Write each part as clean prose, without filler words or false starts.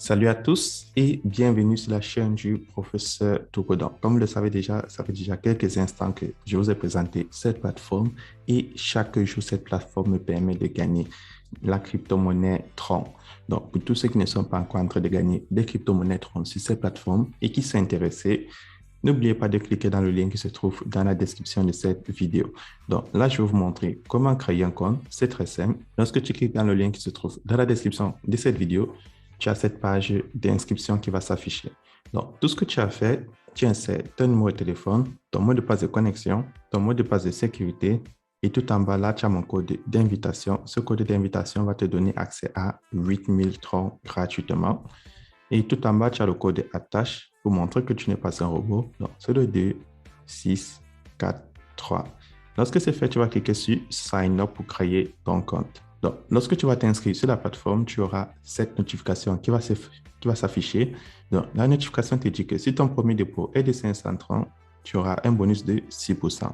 Salut à tous et bienvenue sur la chaîne du professeur Togodan. Comme vous le savez déjà, ça fait déjà quelques instants que je vous ai présenté cette plateforme et chaque jour, cette plateforme me permet de gagner la crypto-monnaie Tron. Donc, pour tous ceux qui ne sont pas encore en train de gagner des crypto-monnaies Tron sur cette plateforme et qui sont intéressés, n'oubliez pas de cliquer dans le lien qui se trouve dans la description de cette vidéo. Donc là, je vais vous montrer comment créer un compte. C'est très simple. Lorsque tu cliques dans le lien qui se trouve dans la description de cette vidéo, tu as cette page d'inscription qui va s'afficher. Donc, tout ce que tu as fait, tu insères ton numéro de téléphone, ton mot de passe de connexion, ton mot de passe de sécurité et tout en bas, là, tu as mon code d'invitation. Ce code d'invitation va te donner accès à 8000 troncs gratuitement. Et tout en bas, tu as le code attache pour montrer que tu n'es pas un robot. Donc, c'est le 2, 6, 4, 3. Lorsque c'est fait, tu vas cliquer sur Sign Up pour créer ton compte. Donc, lorsque tu vas t'inscrire sur la plateforme, tu auras cette notification qui va s'afficher. Donc, la notification te dit que si ton premier dépôt est de 530, tu auras un bonus de 6%.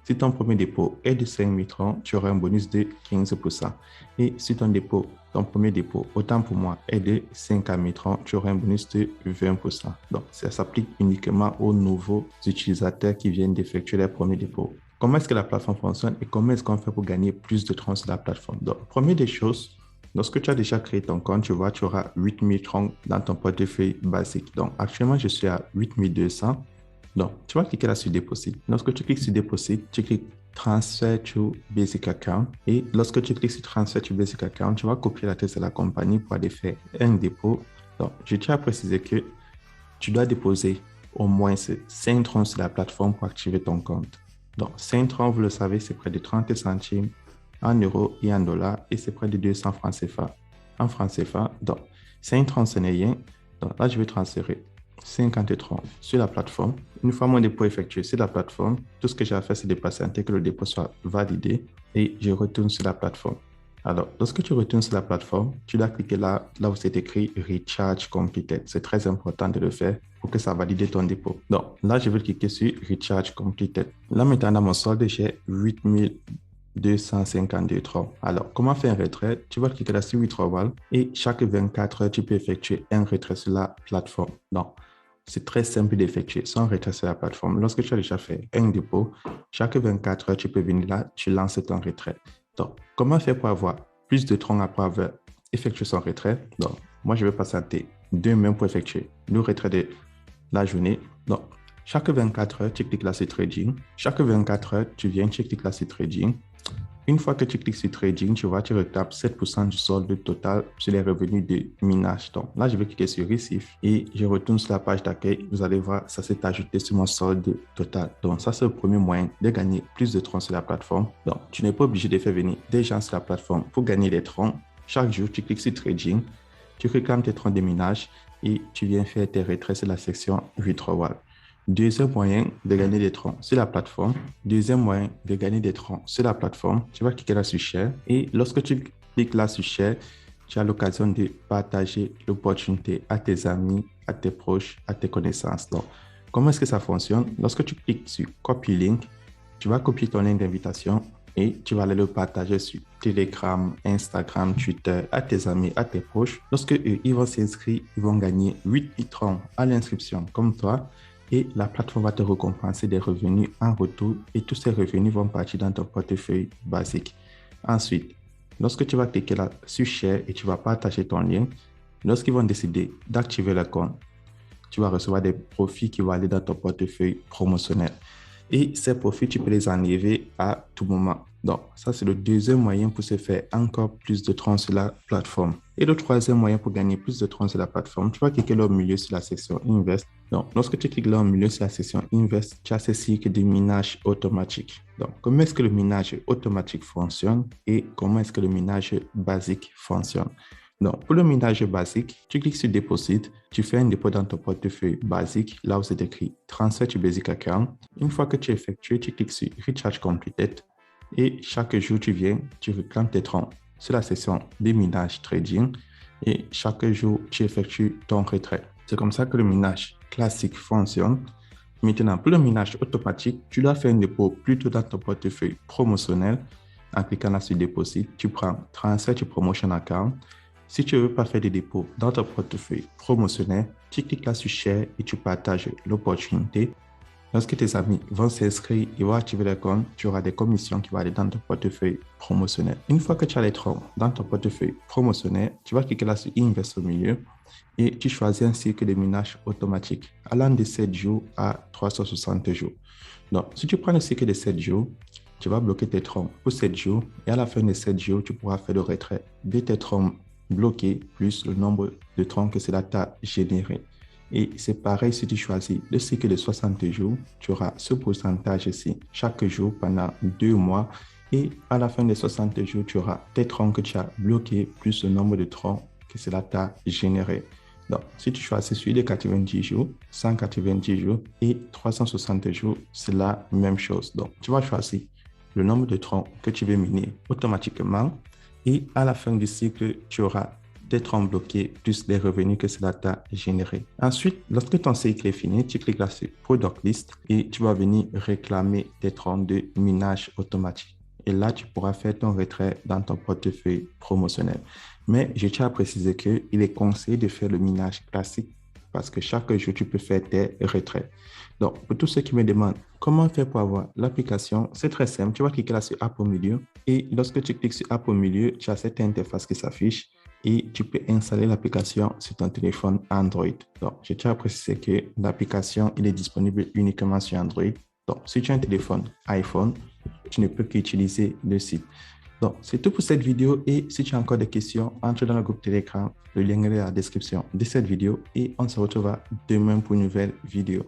Si ton premier dépôt est de 5 000 tu auras un bonus de 15%. Et si ton premier dépôt, autant pour moi, est de 5 000 tu auras un bonus de 20%. Donc, ça s'applique uniquement aux nouveaux utilisateurs qui viennent d'effectuer leur premier dépôt. Comment est-ce que la plateforme fonctionne et comment est-ce qu'on fait pour gagner plus de troncs sur la plateforme? Donc, première des choses, lorsque tu as déjà créé ton compte, tu vois, tu auras 8000 troncs dans ton portefeuille basique. Donc, actuellement, je suis à 8200. Donc, tu vas cliquer là sur Deposit. Lorsque tu cliques sur Deposit, tu cliques Transfer to Basic Account. Et lorsque tu cliques sur Transfer to Basic Account, tu vas copier l'adresse de la compagnie pour aller faire un dépôt. Donc, je tiens à préciser que tu dois déposer au moins 5 troncs sur la plateforme pour activer ton compte. Donc, 5 troncs, vous le savez, c'est près de 30 centimes en euros et en dollars et c'est près de 200 francs CFA. En francs CFA, donc 5 troncs, ce n'est rien. Donc là, je vais transférer 50 troncs sur la plateforme. Une fois mon dépôt effectué sur la plateforme, tout ce que j'ai à faire, c'est de patienter que le dépôt soit validé et je retourne sur la plateforme. Alors, lorsque tu retournes sur la plateforme, tu dois cliquer là où c'est écrit Recharge Completed. C'est très important de le faire pour que ça valide ton dépôt. Donc, là, je vais cliquer sur Recharge Completed. Là, maintenant, dans mon solde, j'ai 8252 troncs. Alors, comment faire un retrait? Tu vas cliquer là sur Withdrawal et chaque 24 heures, tu peux effectuer un retrait sur la plateforme. Donc, c'est très simple d'effectuer son retrait sur la plateforme. Lorsque tu as déjà fait un dépôt, chaque 24 heures, tu peux venir là, tu lances ton retrait. Donc, comment faire pour avoir plus de troncs après avoir effectué son retrait? Donc, moi, je vais patienter 2 mains pour effectuer le retrait de la journée. Donc, chaque 24 heures, tu cliques là sur Trading. Chaque 24 heures, tu viens, tu cliques là sur Trading. Une fois que tu cliques sur Trading, tu vois, tu récupères 7% du solde total sur les revenus de minage. Donc là, je vais cliquer sur Receive et je retourne sur la page d'accueil. Vous allez voir, ça s'est ajouté sur mon solde total. Donc ça, c'est le premier moyen de gagner plus de troncs sur la plateforme. Donc, tu n'es pas obligé de faire venir des gens sur la plateforme pour gagner des troncs. Chaque jour, tu cliques sur Trading, tu réclames tes troncs de minage et tu viens faire tes retraits sur la section Withdrawal. Deuxième moyen de gagner des troncs sur la plateforme. Deuxième moyen de gagner des troncs sur la plateforme. Tu vas cliquer là sur Share. Et lorsque tu cliques là sur Share, tu as l'occasion de partager l'opportunité à tes amis, à tes proches, à tes connaissances. Donc, comment est-ce que ça fonctionne? Lorsque tu cliques sur Copy Link, tu vas copier ton lien d'invitation et tu vas aller le partager sur Telegram, Instagram, Twitter, à tes amis, à tes proches. Lorsque eux, ils vont s'inscrire, ils vont gagner 8 troncs à l'inscription comme toi. Et la plateforme va te récompenser des revenus en retour et tous ces revenus vont partir dans ton portefeuille basique. Ensuite, lorsque tu vas cliquer là sur Share et tu vas partager ton lien, lorsqu'ils vont décider d'activer le compte, tu vas recevoir des profits qui vont aller dans ton portefeuille promotionnel. Et ces profits, tu peux les enlever à tout moment. Donc, ça, c'est le deuxième moyen pour se faire encore plus de troncs sur la plateforme. Et le troisième moyen pour gagner plus de troncs sur la plateforme, tu vas cliquer là au milieu sur la section Invest. Donc, lorsque tu cliques là au milieu sur la section Invest, tu as ce cycle de minage automatique. Donc, comment est-ce que le minage automatique fonctionne et comment est-ce que le minage basique fonctionne? Donc, pour le minage basique, tu cliques sur Deposit, tu fais un dépôt dans ton portefeuille basique, là où c'est écrit Transfer to Basic Account. Une fois que tu as effectué, tu cliques sur Recharge Completed et chaque jour, tu viens, tu réclames tes troncs sur la section des minages trading et chaque jour, tu effectues ton retrait. C'est comme ça que le minage classique fonctionne. Maintenant, pour le minage automatique, tu dois faire un dépôt plutôt dans ton portefeuille promotionnel. En cliquant là sur Deposit, tu prends Transfer to Promotion Account. Si tu ne veux pas faire des dépôts dans ton portefeuille promotionnel, tu cliques là sur Share et tu partages l'opportunité. Lorsque tes amis vont s'inscrire et vont activer leur compte, tu auras des commissions qui vont aller dans ton portefeuille promotionnel. Une fois que tu as les troncs dans ton portefeuille promotionnel, tu vas cliquer là sur Invest au milieu et tu choisis un cycle de minage automatique allant de 7 jours à 360 jours. Donc, si tu prends le cycle de 7 jours, tu vas bloquer tes troncs pour 7 jours et à la fin de 7 jours, tu pourras faire le retrait de tes troncs bloqués plus le nombre de troncs que cela t'a généré. Et c'est pareil si tu choisis le cycle de 60 jours, tu auras ce pourcentage ici chaque jour pendant 2 mois. Et à la fin des 60 jours, tu auras tes troncs que tu as bloqués plus le nombre de troncs que cela t'a généré. Donc, si tu choisis celui de 90 jours, 190 jours et 360 jours, c'est la même chose. Donc, tu vas choisir le nombre de troncs que tu veux miner automatiquement et à la fin du cycle, tu auras des troncs bloqués plus les revenus que cela t'a généré. Ensuite, lorsque ton cycle est fini, tu cliques là sur Product List et tu vas venir réclamer tes troncs de minage automatique. Et là, tu pourras faire ton retrait dans ton portefeuille promotionnel. Mais je tiens à préciser qu'il est conseillé de faire le minage classique parce que chaque jour, tu peux faire tes retraits. Donc, pour tous ceux qui me demandent comment faire pour avoir l'application, c'est très simple. Tu vas cliquer là sur App au milieu et lorsque tu cliques sur App au milieu, tu as cette interface qui s'affiche et tu peux installer l'application sur ton téléphone Android. Donc, je tiens à préciser que l'application, il est disponible uniquement sur Android. Donc, si tu as un téléphone iPhone, tu ne peux qu'utiliser le site. Donc, c'est tout pour cette vidéo et si tu as encore des questions, entre dans le groupe Telegram. Le lien est dans la description de cette vidéo et on se retrouvera demain pour une nouvelle vidéo.